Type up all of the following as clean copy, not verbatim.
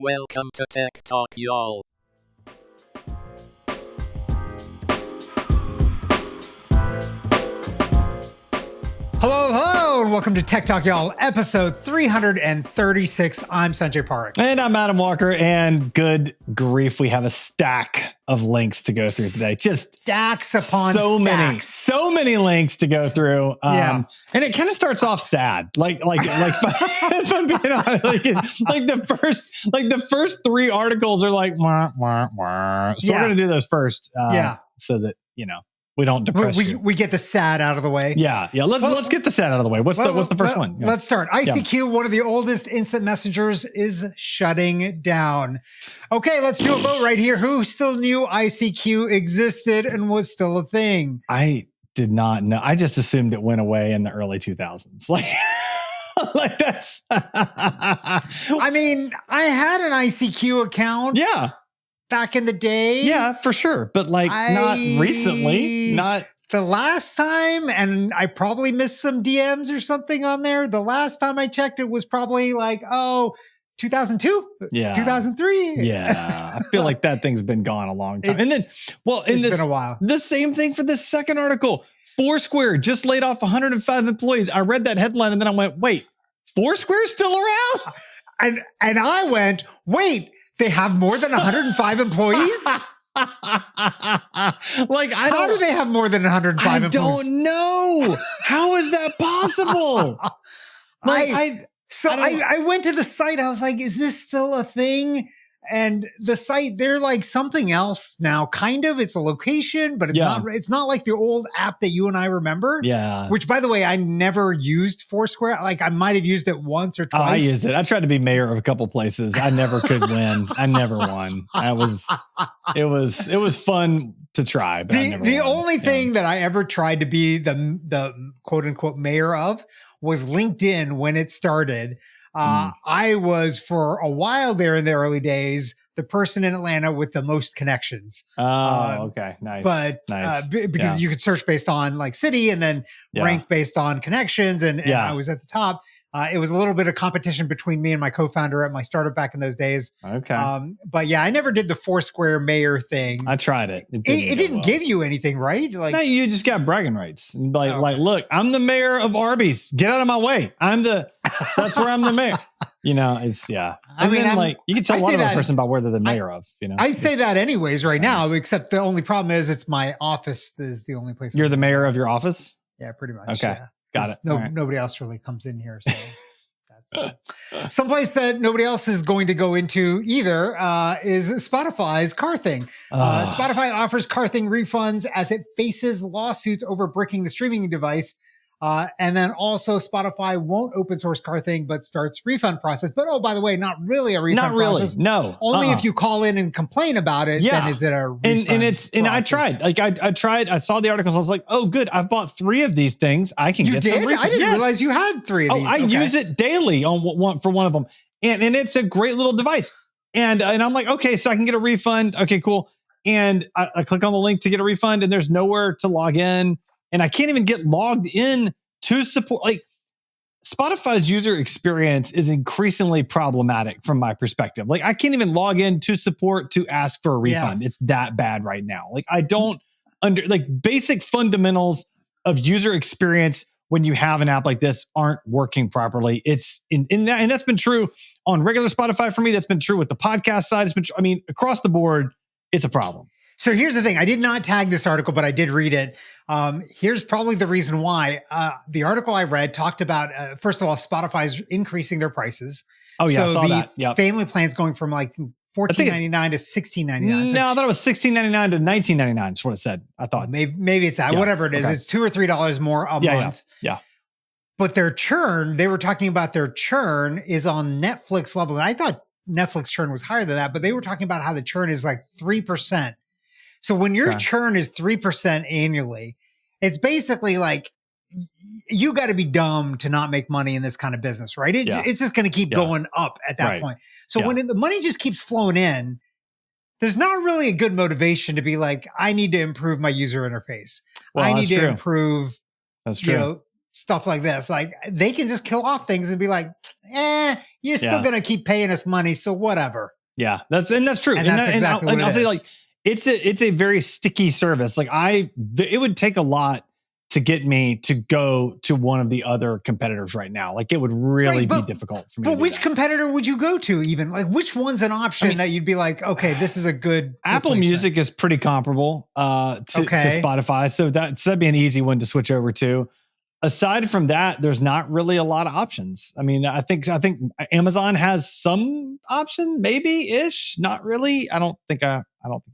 Welcome to Tech Talk, y'all. Hello, and welcome to Tech Talk, y'all, episode 336. I'm Sanjay Parekh. And I'm Adam Walker, and good grief, we have a stack of links to go through today. Just stacks upon stacks. So many links to go through. And it kind of starts off sad. Like, if I'm being honest, the first three articles are like, wah, wah, wah. So we're going to do those first. So that, we don't depress you. We get the sad out of the way. Yeah. Let's get the sad out of the way. What's the first one? Yeah. Let's start. ICQ, one of the oldest instant messengers, is shutting down. Okay, let's do a vote right here. Who still knew ICQ existed and was still a thing? I did not know. I just assumed it went away in the early 2000s. Like that's. I mean, I had an ICQ account. Yeah. Back in the day. Yeah, for sure. But not recently. Not the last time. And I probably missed some DMs or something on there. The last time I checked, it was probably 2002? Yeah. 2003? Yeah. I feel like that thing's been gone a long time. It's been a while. The same thing for this second article. Foursquare just laid off 105 employees. I read that headline and then I went, wait, Foursquare's still around? And I went, wait, they have more than 105 employees? How do they have more than 105 employees? I don't know. How is that possible? I went to the site. I was like, is this still a thing? And the site, they're like something else now. Kind of. It's a location, but it's not like the old app that you and I remember. Yeah. Which, by the way, I never used Foursquare. I might have used it once or twice. I used it. I tried to be mayor of a couple places. I never could win. I never won. It was fun to try, but the only thing that I ever tried to be the quote unquote mayor of was LinkedIn when it started. I was for a while there in the early days, the person in Atlanta with the most connections. Okay. Nice. But because you could search based on city and then rank based on connections. And I was at the top. It was a little bit of competition between me and my co-founder at my startup back in those days. Okay. But yeah, I never did the Foursquare mayor thing. I tried it. It didn't give you anything, right? No, you just got bragging rights. Look, I'm the mayor of Arby's. Get out of my way. That's where I'm the mayor. You can tell a lot about a person about where they're the mayor of. I say that anyways right now, except the only problem is it's my office is the only place. You're the mayor of your office? Yeah, pretty much. Okay. Yeah. Got it. Nobody else really comes in here. So that's someplace that nobody else is going to go into either is Spotify's car thing. Spotify offers car thing refunds as it faces lawsuits over bricking the streaming device. And then also Spotify won't open source car thing, but starts refund process. But by the way, not really a refund process. No. Only if you call in and complain about it, then is it a refund process. I tried. I tried. I saw the articles. I was like, oh, good. I've bought 3 of these things. I can get some refunds. I didn't realize you had 3 of these. I use it daily for one of them. And it's a great little device. And I'm like, okay, so I can get a refund. Okay, cool. And I click on the link to get a refund and there's nowhere to log in. And I can't even get logged in to support. Spotify's user experience is increasingly problematic from my perspective. I can't even log in to support to ask for a refund. It's that bad right now. I don't basic fundamentals of user experience when you have an app like this aren't working properly. It's in that, and that's been true on regular Spotify for me. That's been true with the podcast side. It's been, across the board, it's a problem. So here's the thing. I did not tag this article, but I did read it. Here's probably the reason why. The article I read talked about, first of all, Spotify's increasing their prices. Oh, yeah, so I saw that. Yep. Family plans going from $14.99 to $16.99. No, I thought it was $16.99 to $19.99 is what it said. I thought. Maybe it's that. Whatever it is. Okay. It's $2 or $3 more a month. Yeah. But their churn, they were talking about their churn is on Netflix level. And I thought Netflix churn was higher than that, but they were talking about how the churn is 3%. So when your churn is 3% annually, it's basically you got to be dumb to not make money in this kind of business, right? It's just going to keep going up at that point. So when the money just keeps flowing in, there's not really a good motivation to be I need to improve my user interface. Well, I need to improve, that's true. stuff like this. Like they can just kill off things and be like, you're still going to keep paying us money. So whatever. Yeah, that's true. And that's exactly what I'll say, is. like, it's a very sticky service. Like it would take a lot to get me to go to one of the other competitors right now. Like it would really be difficult for me. But which competitor would you go to even? Like which one's an option that you'd be like, okay, this is a good Apple Music is pretty comparable to Spotify. So that'd be an easy one to switch over to. Aside from that, there's not really a lot of options. I mean, I think Amazon has some option, maybe ish, not really. I don't think I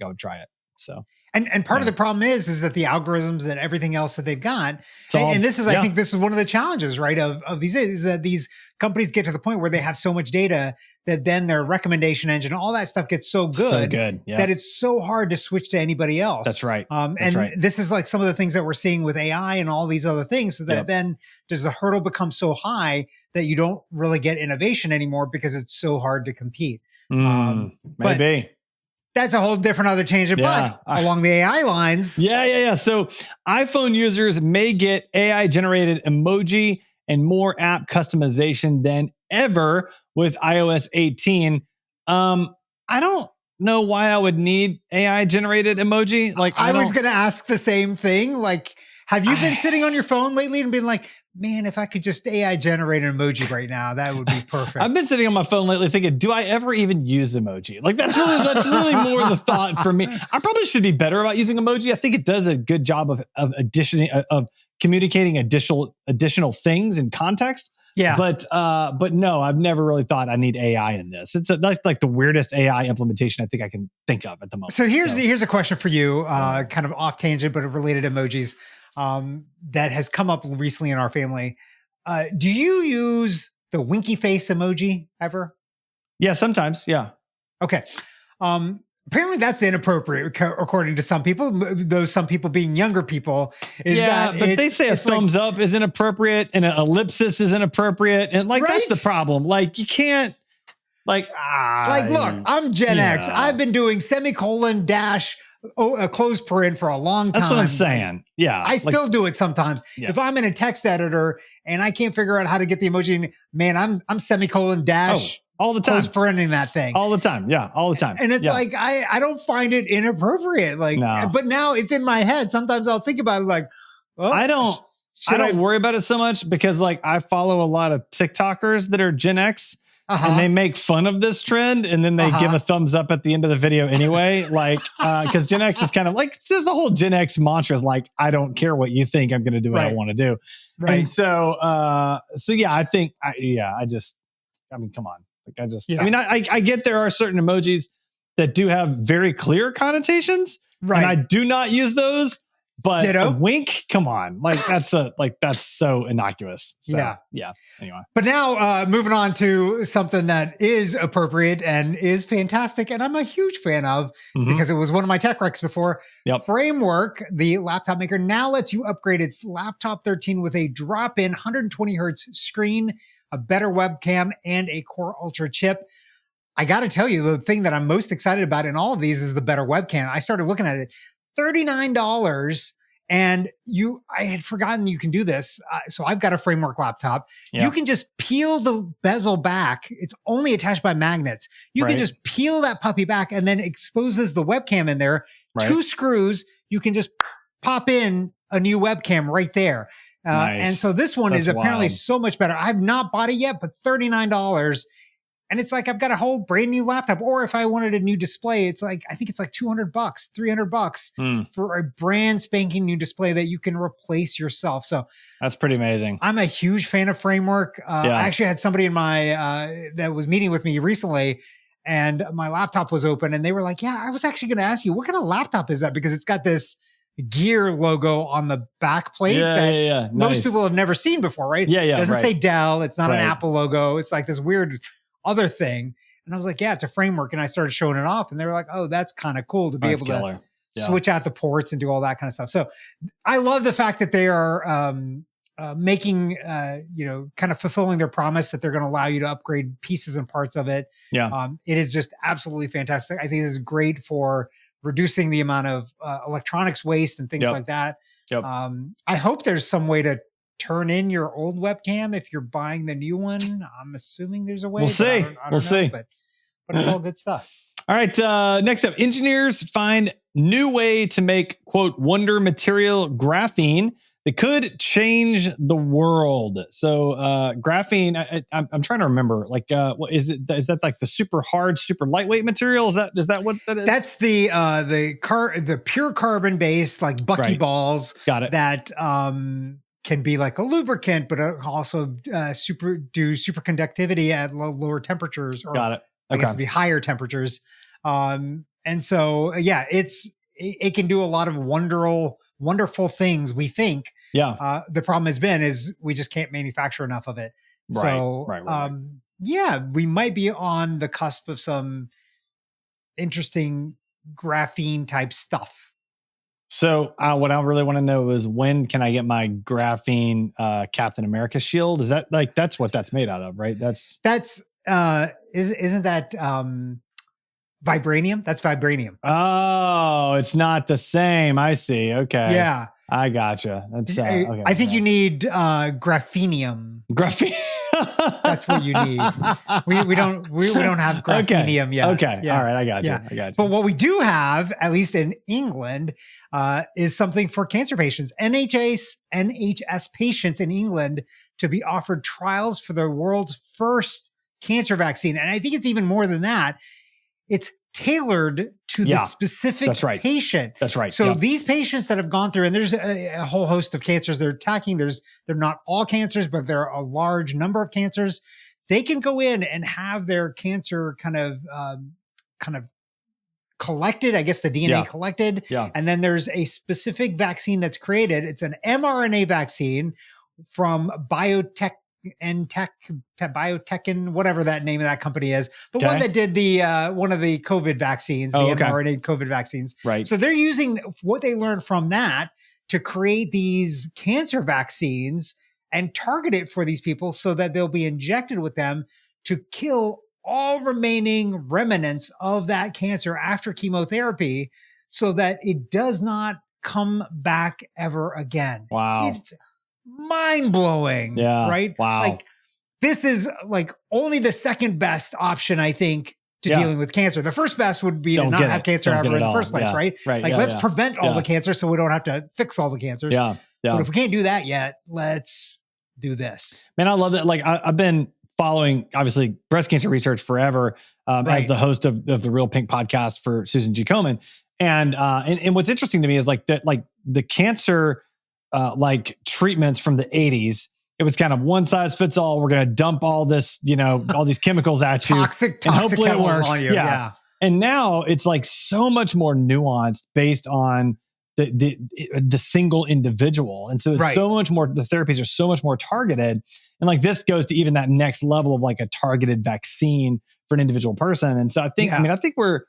would try it. So. And part of the problem is that the algorithms and everything else that they've got, and this is, I think this is one of the challenges, right, of these, is that these companies get to the point where they have so much data that then their recommendation engine, all that stuff gets so good, that it's so hard to switch to anybody else. That's right. This is like some of the things that we're seeing with AI and all these other things, so that then does the hurdle become so high that you don't really get innovation anymore because it's so hard to compete. Maybe. That's a whole different other tangent, but along the AI lines. Yeah. So iPhone users may get AI generated emoji and more app customization than ever with iOS 18. I don't know why I would need AI generated emoji. Like I was going to ask the same thing. Like, have you been sitting on your phone lately and been like, man, if I could just AI generate an emoji right now, that would be perfect. I've been sitting on my phone lately thinking, do I ever even use emoji? Like that's really more the thought for me. I probably should be better about using emoji. I think it does a good job of communicating additional things in context. Yeah. But no, I've never really thought I need AI in this. It's like the weirdest AI implementation I think I can think of at the moment. So here's a question for you, kind of off tangent, but related emojis. That has come up recently in our family. Do you use the winky face emoji ever? Yeah, sometimes. Yeah. Okay. Apparently that's inappropriate according to some people, those some people being younger people. But they say a thumbs up is inappropriate and an ellipsis is inappropriate. And like, that's the problem. Like you can't look, I'm Gen X. I've been doing semicolon dash a close paren for a long time. That's what I'm saying. Yeah. I still do it sometimes. Yeah. If I'm in a text editor and I can't figure out how to get the emoji in, man, I'm semicolon dash all the time. Close parenting that thing. All the time. Yeah. All the time. And it's like, I don't find it inappropriate. Like, but now it's in my head. Sometimes I'll think about it like, I don't worry about it so much because like I follow a lot of TikTokers that are Gen X. And they make fun of this trend and then they give a thumbs up at the end of the video anyway. Like, because Gen X is kind of like, there's the whole Gen X mantra is like, I don't care what you think, I'm going to do what I want to do. Right. And so yeah, I think, I mean, come on. Like I mean, I get there are certain emojis that do have very clear connotations. Right. And I do not use those. But a wink, come on, like that's so innocuous. So, yeah. Anyway, but now moving on to something that is appropriate and is fantastic, and I'm a huge fan of because it was one of my tech recs before. Framework, the laptop maker, now lets you upgrade its laptop 13 with a drop-in 120 hertz screen, a better webcam, and a Core Ultra chip. I got to tell you, the thing that I'm most excited about in all of these is the better webcam. I started looking at it. $39, and I had forgotten you can do this. So I've got a Framework laptop. You can just peel the bezel back. It's only attached by magnets. You can just peel that puppy back and then exposes the webcam in there. 2 screws. You can just pop in a new webcam right there. And so this one is apparently so much better. I've not bought it yet, but $39. And it's like, I've got a whole brand new laptop. Or if I wanted a new display, it's like, I think it's like $200, $300 for a brand spanking new display that you can replace yourself. So that's pretty amazing. I'm a huge fan of Framework. I actually had somebody in my, that was meeting with me recently, and my laptop was open and they were like, I was actually going to ask you, what kind of laptop is that? Because it's got this Gear logo on the back plate that most people have never seen before, right? It doesn't say Dell. It's not an Apple logo. It's like this weird other thing. And I was like, it's a Framework. And I started showing it off and they were like, oh, that's kind of cool to be able to switch out the ports and do all that kind of stuff. So I love the fact that they are making, kind of fulfilling their promise that they're going to allow you to upgrade pieces and parts of it. It is just absolutely fantastic. I think this is great for reducing the amount of electronics waste and things like that. I hope there's some way to turn in your old webcam if you're buying the new one. I'm assuming there's a way. We'll see. I don't know, but it's all good stuff. All right. Next up, engineers find new way to make, quote, wonder material graphene that could change the world. So graphene, I'm trying to remember, like, what is it? Is that like the super hard, super lightweight material? Is that what that is? That's the pure carbon based, like buckyballs. Got it. That can be like a lubricant, but also superconductivity at lower temperatures. Or, got it. Okay. I guess it'd be higher temperatures. And so, yeah, it can do a lot of wonderful things, we think. Yeah. The problem is we just can't manufacture enough of it. Right. So, Right. Yeah, we might be on the cusp of some interesting graphene type stuff. So what I really want to know is, when can I get my graphene Captain America shield? Is that like, that's what that's made out of, right? Isn't that vibranium? That's vibranium. Oh, it's not the same. I see. Okay. Yeah. I gotcha. That's okay. I think you need graphenium. Graphene. That's what you need. We don't have graphenium yet. Okay. Yeah. All right. I got you. But what we do have, at least in England, is something for cancer patients. NHS patients in England to be offered trials for the world's first cancer vaccine. And I think it's even more than that. It's tailored to the specific patient. That's right. So these patients that have gone through, and there's a whole host of cancers they're attacking. They're not all cancers, but there are a large number of cancers. They can go in and have their cancer kind of collected, I guess the DNA collected. Yeah. And then there's a specific vaccine that's created. It's an mRNA vaccine from Biotech, whatever that name of that company is, the one that did the one of the COVID vaccines, mRNA COVID vaccines. Right. So they're using what they learned from that to create these cancer vaccines and target it for these people so that they'll be injected with them to kill all remaining remnants of that cancer after chemotherapy, so that it does not come back ever again. Wow. It's mind-blowing. Yeah. Right? Wow. Like, this is like only the second best option, I think, to dealing with cancer. The first best would be to not have cancer ever in the first place, right? Right. Like, let's prevent all the cancer so we don't have to fix all the cancers. Yeah. But if we can't do that yet, let's do this. Man, I love that. Like, I've been following, obviously, breast cancer research forever, as the host of the Real Pink podcast for Susan G. Komen. And what's interesting to me is like that, like the cancer like treatments from the 80s, it was kind of one size fits all. We're going to dump all this, all these chemicals at you. Toxic and hopefully it works. On you. Yeah. And now it's like so much more nuanced based on the single individual. And so it's so much more, the therapies are so much more targeted. And like this goes to even that next level of like a targeted vaccine for an individual person. And so I think, I think we're,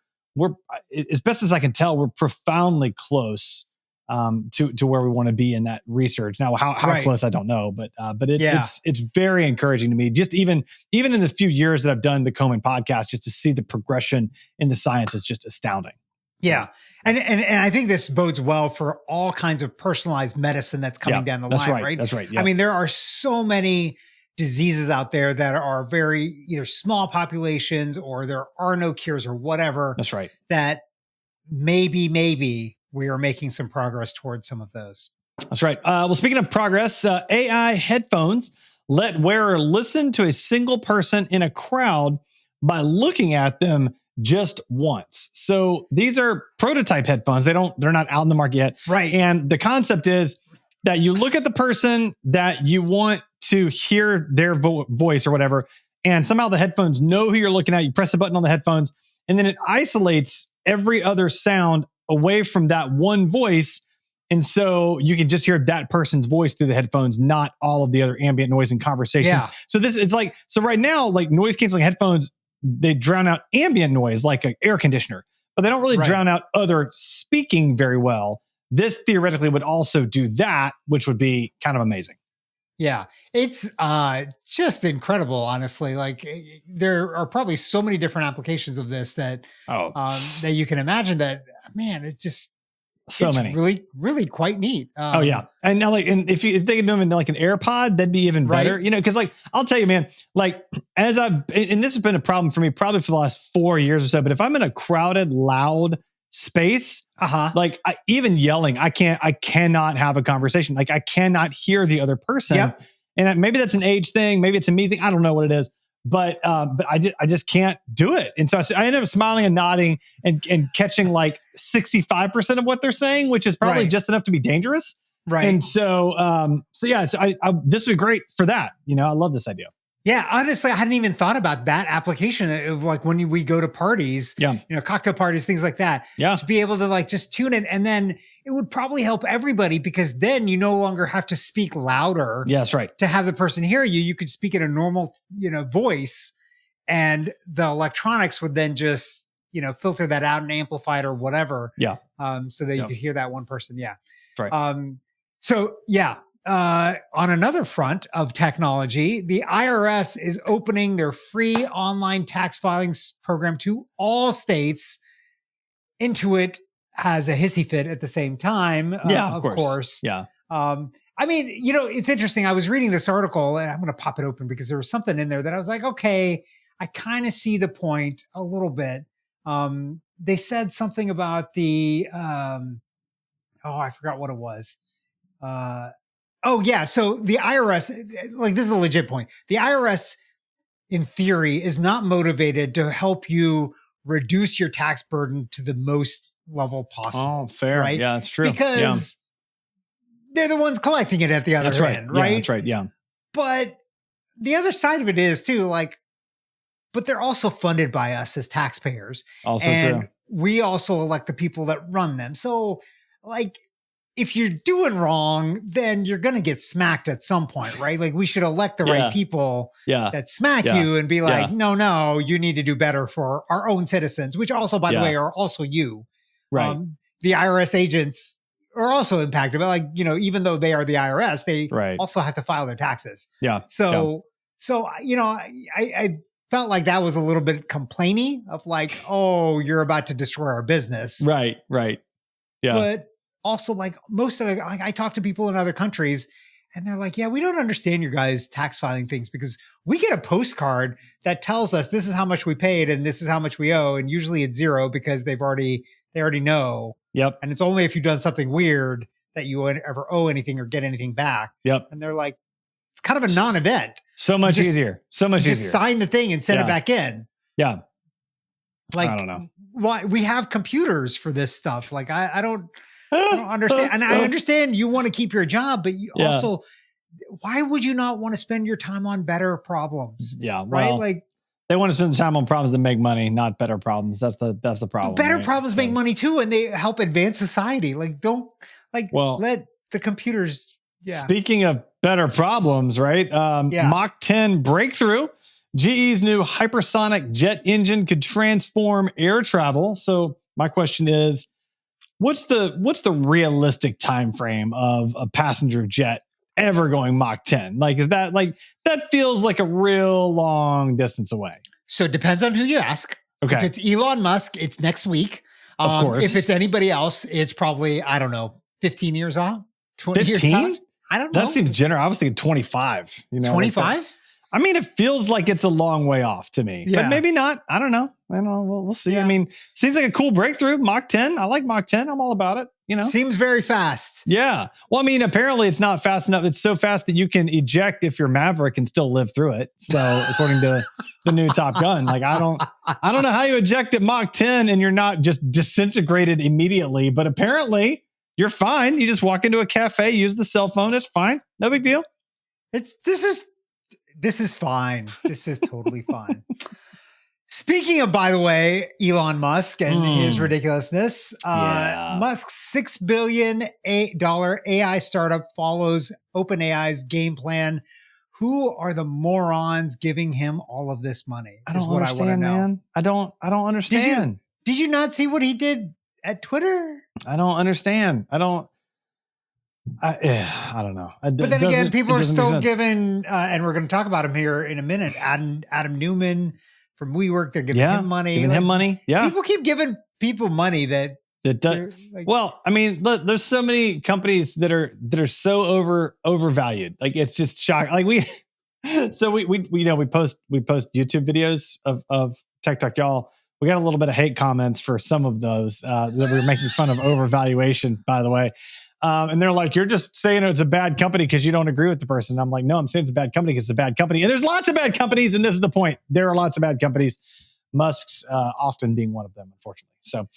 as best as I can tell, we're profoundly close to where we want to be in that research. Now, how close, I don't know, but it's very encouraging to me. Just even in the few years that I've done the Komen podcast, just to see the progression in the science is just astounding. Yeah. And I think this bodes well for all kinds of personalized medicine that's coming down the line, right? That's right. Yeah. I mean, there are so many diseases out there that are very either small populations or there are no cures or whatever. That's right. That maybe we are making some progress towards some of those. That's right. Well, speaking of progress, AI headphones let wearer listen to a single person in a crowd by looking at them just once. So these are prototype headphones. They're not out in the market yet. Right. And the concept is that you look at the person that you want to hear their voice or whatever, and somehow the headphones know who you're looking at. You press a button on the headphones, and then it isolates every other sound away from that one voice. And so you can just hear that person's voice through the headphones, not all of the other ambient noise and conversations. Yeah. So so right now, like noise canceling headphones, they drown out ambient noise like an air conditioner, but they don't really drown out other speaking very well. This theoretically would also do that, which would be kind of amazing. Yeah, it's just incredible, honestly. Like, there are probably so many different applications of this that that you can imagine that, man, it's just So many. Really, really quite neat. Oh yeah. And now and if they could do them in like an AirPod, that'd be even better. Right. You know, because I'll tell you, man, and this has been a problem for me probably for the last 4 years or so, but if I'm in a crowded, loud space, even yelling, I cannot have a conversation. Like I cannot hear the other person. Yep. And maybe that's an age thing, maybe it's a me thing. I don't know what it is. But I just can't do it. And so I ended up smiling and nodding and catching like 65% of what they're saying, which is probably just enough to be dangerous. Right. And so this would be great for that. You know, I love this idea. Yeah, honestly, I hadn't even thought about that application of like when we go to parties, cocktail parties, things like that. Yeah. To be able to like just tune it. And then it would probably help everybody because then you no longer have to speak louder. Yeah, that's right. To have the person hear you. You could speak in a normal, voice, and the electronics would then just, filter that out and amplify it or whatever. Yeah. So that you could hear that one person. Yeah. That's right. On another front of technology, the IRS is opening their free online tax filing program to all states. Intuit has a hissy fit at the same time. Of course. Yeah. It's interesting. I was reading this article and I'm going to pop it open because there was something in there that I was like, okay, I kind of see the point a little bit. They said something about the, I forgot what it was. So the IRS, like this is a legit point. The IRS, in theory, is not motivated to help you reduce your tax burden to the most level possible. Oh, fair. Right? Yeah, that's true. Because they're the ones collecting it at the other end, right? Yeah, that's right. Yeah. But the other side of it is too, but they're also funded by us as taxpayers. Also and true. We also elect the people that run them. So if you're doing wrong, then you're going to get smacked at some point, right? Like we should elect the right people that smack you and be like, no, you need to do better for our own citizens, which also, by the way, are also you. Right. The IRS agents are also impacted, but even though they are the IRS, they also have to file their taxes. Yeah. So I felt like that was a little bit complainy of like, oh, you're about to destroy our business. Right. Right. Yeah. But also, most of I talk to people in other countries and they're like, yeah, we don't understand your guys' tax filing things because we get a postcard that tells us this is how much we paid and this is how much we owe. And usually it's zero because they already know. Yep. And it's only if you've done something weird that you ever owe anything or get anything back. Yep. And they're like, it's kind of a non-event. So much easier. So much easier. Just sign the thing and send it back in. Yeah. I don't know. Why we have computers for this stuff. I don't understand. And I understand you want to keep your job, but you also, why would you not want to spend your time on better problems? Yeah. Well, right. They want to spend time on problems that make money, not better problems. That's the problem. Better problems make money too. And they help advance society. Don't let the computers. Yeah. Speaking of better problems, right? Mach 10 breakthrough. GE's new hypersonic jet engine could transform air travel. So my question is, what's the realistic time frame of a passenger jet ever going Mach 10? Is that that feels like a real long distance away? So it depends on who you ask. Okay. If it's Elon Musk, it's next week. Of course. If it's anybody else, it's probably, 15 years off, 20 years off. I don't know. That seems generous. I was thinking 25. 25? I mean, it feels like it's a long way off to me, but maybe not. I don't know. We'll see. Yeah. I mean, seems like a cool breakthrough. Mach 10. I like Mach 10. I'm all about it. Seems very fast. Yeah. Well, I mean, apparently it's not fast enough. It's so fast that you can eject if you're Maverick and still live through it. So according to the new Top Gun, I don't know how you eject at Mach 10 and you're not just disintegrated immediately, but apparently you're fine. You just walk into a cafe, use the cell phone. It's fine. No big deal. This is fine. This is totally fine. Speaking of, by the way, Elon Musk and his ridiculousness, Musk's $6 billion AI startup follows OpenAI's game plan. Who are the morons giving him all of this money? I don't understand, man. I don't understand. Did you not see what he did at Twitter? I don't understand. I don't know. But then again, people are still giving, and we're going to talk about him here in a minute. Adam Newman from WeWork, they're giving him money. Giving him money. Yeah. People keep giving people money that Well, I mean, look, there's so many companies that are so overvalued. Like it's just shocking. Like we post YouTube videos of Tech Talk Y'all. We got a little bit of hate comments for some of those that were making fun of overvaluation, by the way. And they're like, you're just saying it's a bad company because you don't agree with the person. I'm like, no, I'm saying it's a bad company because it's a bad company. And there's lots of bad companies. And this is the point. There are lots of bad companies. Musk's often being one of them, unfortunately. So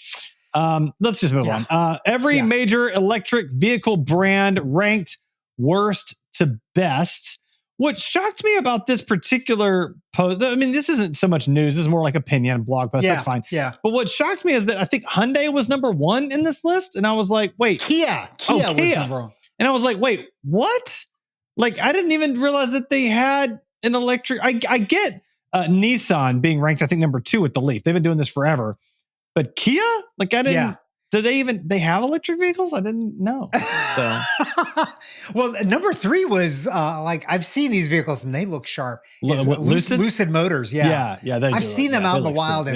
let's just move on. Every major electric vehicle brand ranked worst to best. What shocked me about this particular post, I mean, this isn't so much news. This is more like opinion, blog post. That's fine. Yeah. But what shocked me is that I think Hyundai was number 1 in this list. And I was like, wait. Kia was number 1. And I was like, wait, what? Like, I didn't even realize that they had an electric. I get Nissan being ranked, I think, number 2 with the Leaf. They've been doing this forever. But Kia? Like, I didn't. Yeah. Do they have electric vehicles? I didn't know. So, well, number 3 was like I've seen these vehicles and they look sharp. Lucid Motors, yeah. I've seen them out in the wild,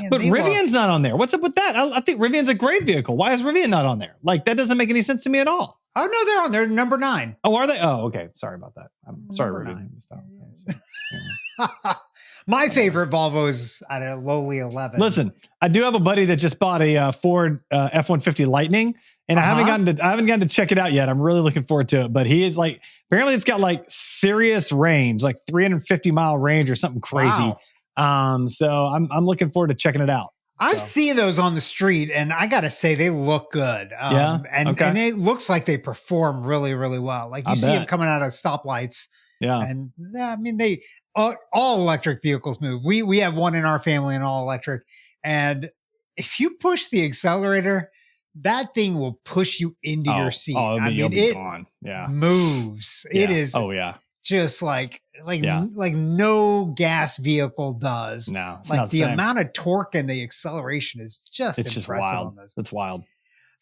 but Rivian's not on there. What's up with that? I think Rivian's a great vehicle. Why is Rivian not on there? Like that doesn't make any sense to me at all. Oh no, they're on there. Number 9. Oh, are they? Oh, okay. Sorry about that. I'm sorry, Rivian. My favorite Volvo is at a lowly 11. Listen, I do have a buddy that just bought a Ford F-150 Lightning, and I haven't gotten to check it out yet. I'm really looking forward to it. But he is like, apparently it's got like serious range, like 350-mile range or something crazy. Wow. So I'm looking forward to checking it out. I've seen those on the street, and I got to say they look good. And it looks like they perform really, really well. Like you see them coming out of stoplights. Yeah, and I mean they. All electric vehicles move. We have one in our family, an all electric, and if you push the accelerator, that thing will push you into your seat. I mean, it moves. Yeah. It is. Oh yeah, just like no gas vehicle does. No, like the amount of torque and the acceleration is just wild. On those. It's wild.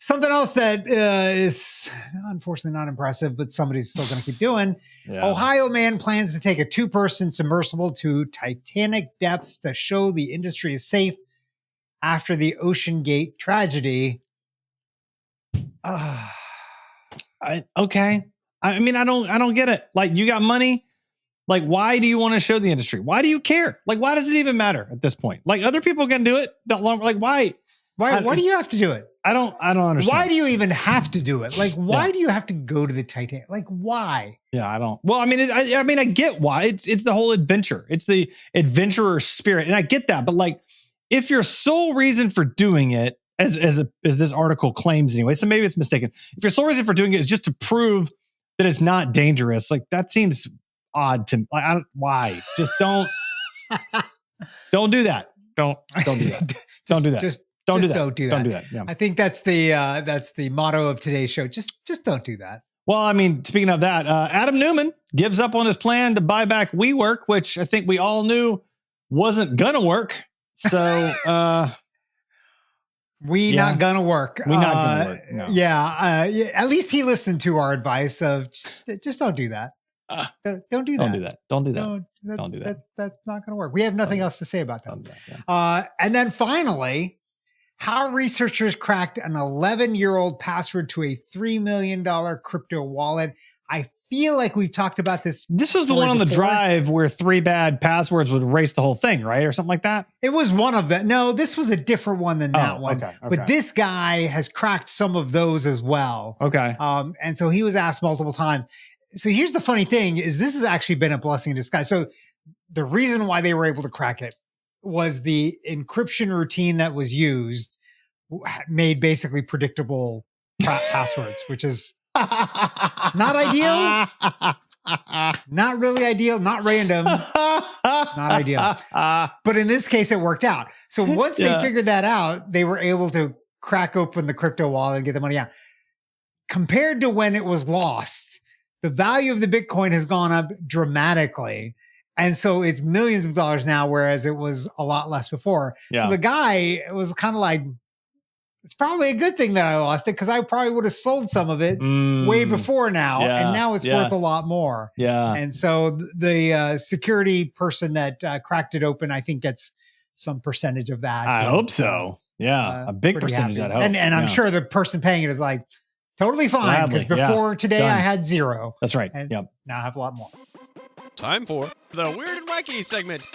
Something else that is unfortunately not impressive, but somebody's still going to keep doing. Yeah. Ohio man plans to take a 2-person submersible to Titanic depths to show the industry is safe after the Ocean Gate tragedy. Okay. I mean, I don't get it. Like, you got money. Like, why do you want to show the industry? Why do you care? Like, why does it even matter at this point? Like, other people can do it. Like, why? Why do you have to do it? I don't understand. Why do you even have to do it? Like, why do you have to go to the Titanic? Like, why? Yeah, I don't. Well, I mean, I get why. It's the whole adventure. It's the adventurer spirit, and I get that. But like, if your sole reason for doing it, as this article claims anyway, so maybe it's mistaken. If your sole reason for doing it is just to prove that it's not dangerous, like that seems odd to me. Like, why? Just don't do that. Don't do that. Don't do that. Don't do that. Yeah. I think that's the motto of today's show. Just don't do that. Well, I mean, speaking of that, Adam Newman gives up on his plan to buy back WeWork, which I think we all knew wasn't gonna work. So not gonna work. We not gonna work. No. At least he listened to our advice of just don't do that. Don't do that. Don't do that. That's not gonna work. We have nothing else to say about that. And then finally, how researchers cracked an 11-year-old password to a $3 million crypto wallet. I feel like we've talked about this. This was the one on the drive where 3 bad passwords would erase the whole thing, right? Or something like that? It was one of them. No, this was a different one than that one. Okay. But this guy has cracked some of those as well. Okay. And so he was asked multiple times. So here's the funny thing is this has actually been a blessing in disguise. So the reason why they were able to crack it was the encryption routine that was used made basically predictable passwords, which is not ideal, not really ideal, not random, not ideal. But in this case, it worked out. So once they figured that out, they were able to crack open the crypto wallet and get the money out. Compared to when it was lost, the value of the Bitcoin has gone up dramatically. And so it's millions of dollars now, whereas it was a lot less before. Yeah. So the guy was kind of like, it's probably a good thing that I lost it because I probably would have sold some of it way before now. Yeah. And now it's worth a lot more. Yeah. And so the security person that cracked it open, I think gets some percentage of that. I hope so. Yeah, a big pretty percentage, happy. I'd hope. And I'm sure the person paying it is like, totally fine, because Gladly, before today done. I had 0. That's right. And Yep. now I have a lot more. Time for the Weird and Wacky segment.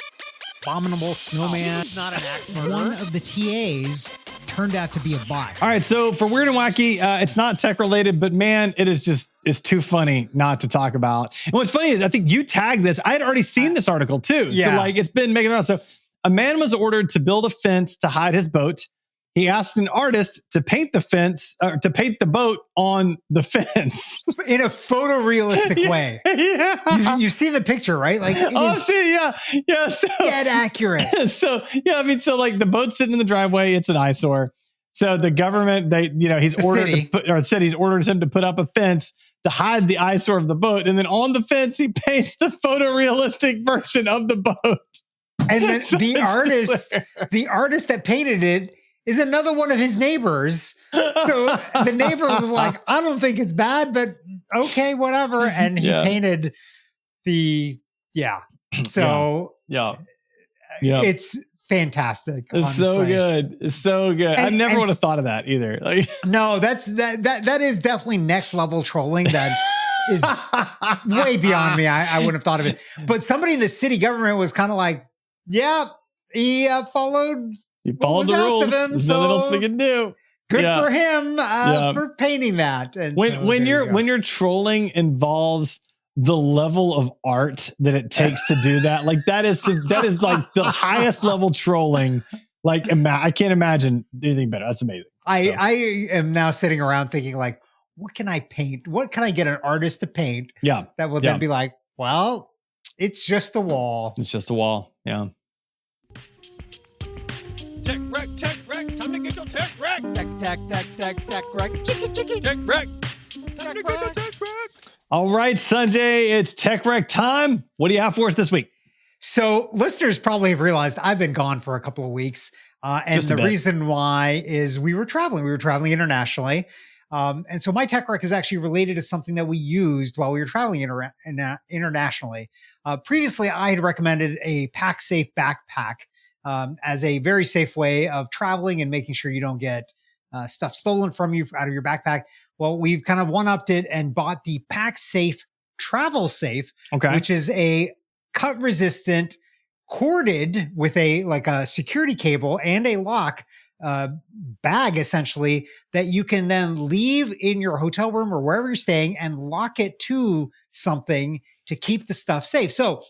Abominable snowman. He's not an axe murderer. One of the TAs turned out to be a bot. All right, so for Weird and Wacky, it's not tech related, but man, it's too funny not to talk about. And what's funny is I think you tagged this. I had already seen this article too. Yeah. So like it's been making around. So a man was ordered to build a fence to hide his boat. He asked an artist to paint the fence, or to paint the boat on the fence In a photorealistic way. Yeah. You see the picture, right? Like, it is yeah. So, dead accurate. so like the boat's sitting in the driveway. It's an eyesore. So the government, he's The ordered city. said he's ordered him to put up a fence to hide the eyesore of the boat, and then on the fence he paints the photorealistic version of the boat. And then So the it's artist that painted it is another one of his neighbors. So the neighbor was like, I don't think it's bad, but okay, whatever. And he painted So Yeah. it's fantastic. It's honestly. so good. It's so good. I never would have thought of that either. Like, No, that is definitely next level trolling that is way beyond me. I wouldn't have thought of it. But somebody in the city government was kind of like, yeah, he followed he followed the asked rules. of him, There's nothing else we can do. good for him for painting that. And When you're trolling involves the level of art that it takes to do that, like that is like the highest level trolling. Like I can't imagine anything better. That's amazing. I am now sitting around thinking like, what can I paint? What can I get an artist to paint? Yeah, that will then be like, well, it's just a wall. It's just a wall. Yeah. Tech wreck, time to get your tech wreck. Tech wreck. Chicky. Tech wreck. Time to get your tech wreck. All right, Sanjay, it's Tech Wreck time. What do you have for us this week? So listeners probably have realized I've been gone for a couple of weeks. And the reason why is we were traveling internationally. And so my tech rec is actually related to something that we used while we were traveling internationally. Previously, I had recommended a pack safe backpack as a very safe way of traveling and making sure you don't get stuff stolen from you out of your backpack. Well, we've kind of one-upped it and bought the Pack Safe Travel Safe, which is a cut resistant, corded with a security cable and a lock bag, essentially, that you can then leave in your hotel room or wherever you're staying and lock it to something to keep the stuff safe. So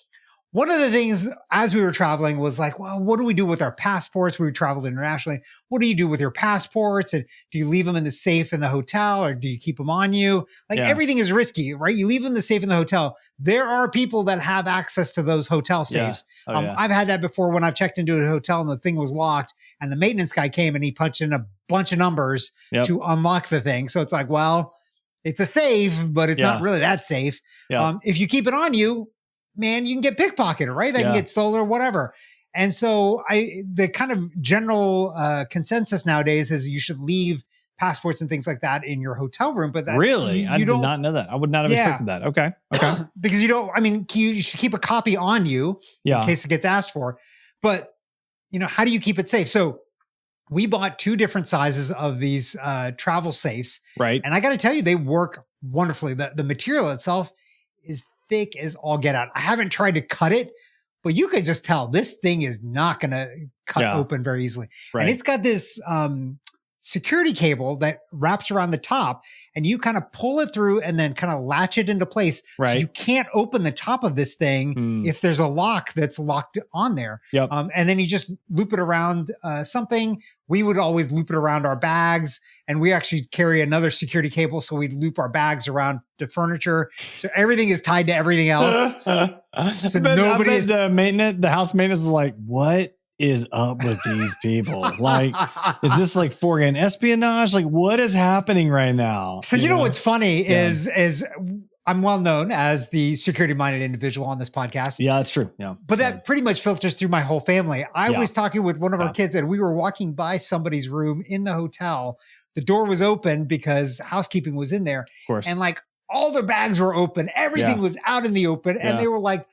one of the things as we were traveling was like, well, what do we do with our passports? We traveled internationally. What do you do with your passports? And do you leave them in the safe in the hotel or do you keep them on you? Like everything is risky, right? You leave them in the safe in the hotel. There are people that have access to those hotel safes. I've had that before when I've checked into a hotel and the thing was locked and the maintenance guy came and he punched in a bunch of numbers to unlock the thing. So it's like, well, it's a safe, but it's not really that safe. If you keep it on you, man, you can get pickpocketed, right? They can get stolen or whatever. And so the kind of general consensus nowadays is you should leave passports and things like that in your hotel room. But that, really, I did not know that. I would not have expected that. Okay. Because you should keep a copy on you in case it gets asked for. But how do you keep it safe? So we bought 2 different sizes of these travel safes, right? And I got to tell you, they work wonderfully. The material itself is thick as all get out. I haven't tried to cut it, but you could just tell this thing is not going to cut open very easily. Right. And it's got this security cable that wraps around the top and you kind of pull it through and then kind of latch it into place. Right. So you can't open the top of this thing if there's a lock that's locked on there. And then you just loop it around something. We would always loop it around our bags, and we actually carry another security cable. So we'd loop our bags around the furniture. So everything is tied to everything else. So the house maintenance was like, what is up with these people? Like, is this like foreign espionage? Like, what is happening right now? So you know what's funny is I'm well known as the security-minded individual on this podcast. Yeah, that's true. Yeah. But that pretty much filters through my whole family. I was talking with one of our kids and we were walking by somebody's room in the hotel. The door was open because housekeeping was in there. Of course. And like all their bags were open. Everything was out in the open. And they were like,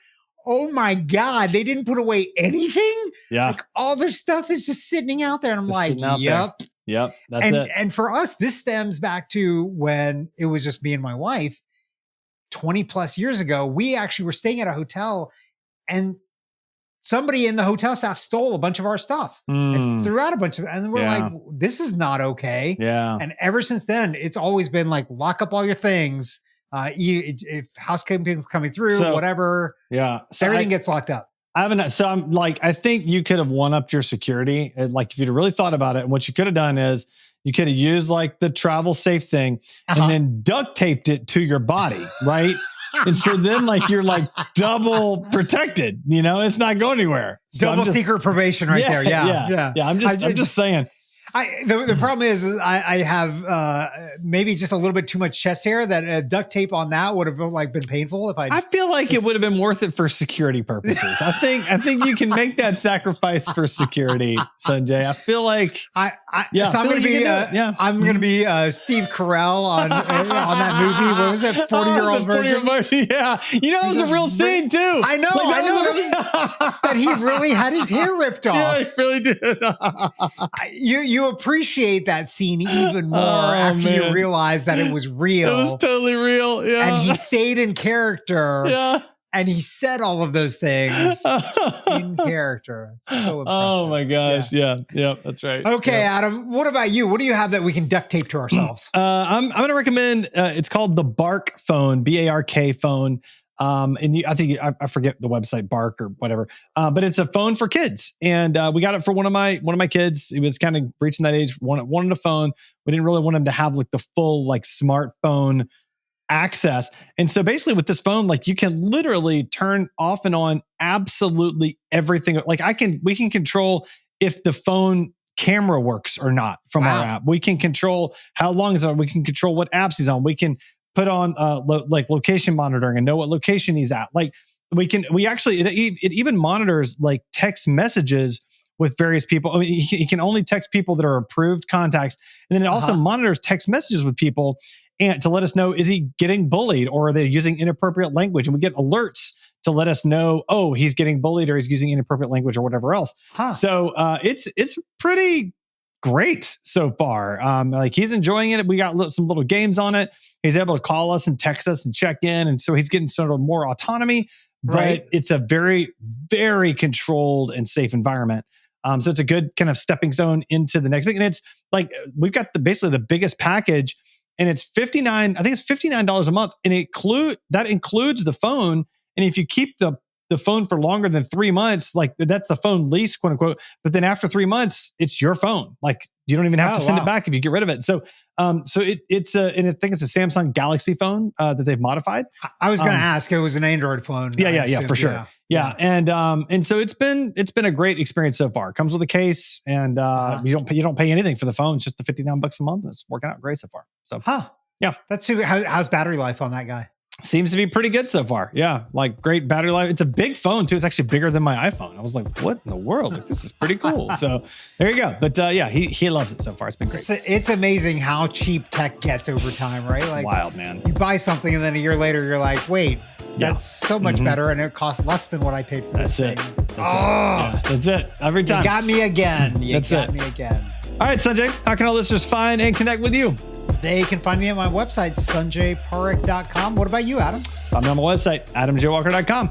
oh my God, they didn't put away anything. Yeah. Like all their stuff is just sitting out there. And I'm Just like, sitting out yep. there. Yep. That's and, it. And for us, this stems back to when it was just me and my wife 20 plus years ago. We actually were staying at a hotel and somebody in the hotel staff stole a bunch of our stuff and threw out a bunch of, and we're like, this is not okay. Yeah. And ever since then, it's always been like, lock up all your things. If housekeeping's coming through, whatever. Yeah. So everything gets locked up. I haven't. So I'm like, I think you could have one-upped your security. And like, if you'd really thought about it, and what you could have done is you could have used like the travel safe thing and then duct taped it to your body, right? And so then like you're like double protected, you know, it's not going anywhere. So Double secret probation right there. Yeah. I'm just saying. The problem is I have maybe just a little bit too much chest hair that duct tape on that would have like been painful if I feel like it would have been worth it for security purposes. I think you can make that sacrifice for security, Sanjay. I feel like so I'm going to be I'm going to be Steve Carell on that movie. What was it? 40-year-old virgin. Yeah, you know, it was a real scene too. I know. That he really had his hair ripped off. Yeah, he really did. You appreciate that scene even more after you realize that it was real. It was totally real. Yeah. And he stayed in character. Yeah. And he said all of those things in character. It's so impressive. Oh my gosh. Yeah. That's right. Okay, Adam, what about you? What do you have that we can duct tape to ourselves? I'm going to recommend, it's called the Bark phone, BARK phone. I forget the website, Bark or whatever. But it's a phone for kids. And we got it for one of my kids. He was kind of reaching that age, wanted a phone. We didn't really want him to have like the full like smartphone access. And so basically with this phone, like you can literally turn off and on absolutely everything. Like we can control if the phone camera works or not from our app. We can control how long is on. We can control what apps he's on. We can put on like location monitoring and know what location he's at. Like it even monitors like text messages with various people. I mean, he can only text people that are approved contacts. And then it also monitors text messages with people and to let us know, is he getting bullied or are they using inappropriate language? And we get alerts to let us know, oh, he's getting bullied or he's using inappropriate language or whatever else. So it's pretty great so far. Like he's enjoying it. We got some little games on it. He's able to call us and text us and check in. And so he's getting sort of more autonomy, but it's a very, very controlled and safe environment. So it's a good kind of stepping stone into the next thing. And it's like, we've got basically the biggest package and it's $59 a month. And that includes the phone. And if you keep the phone for longer than 3 months, like that's the phone lease, quote unquote. But then after 3 months, it's your phone. Like you don't even have to send it back if you get rid of it. So, and I think it's a Samsung Galaxy phone that they've modified. I was going to ask. It was an Android phone. Yeah, for sure. Yeah. And so it's been a great experience so far. It comes with a case, and you don't pay anything for the phone. It's just the $59 a month. And it's working out great so far. So, yeah, how's battery life on that guy? Seems to be pretty good so far. Yeah, like great battery life. It's a big phone too. It's actually bigger than my iPhone. I was like, what in the world? Like, this is pretty cool. So there you go. But he loves it so far. It's been great. It's amazing how cheap tech gets over time, right? Like wild, man. You buy something and then a year later you're like, wait, that's so much better and it costs less than what I paid for this thing. That's it. Every time. You got me again. You got me again. All right, Sanjay, how can our listeners find and connect with you? They can find me at my website, sanjayparekh.com. What about you, Adam? I'm on my website, adamjwalker.com.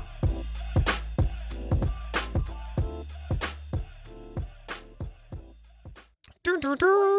Dun, dun, dun.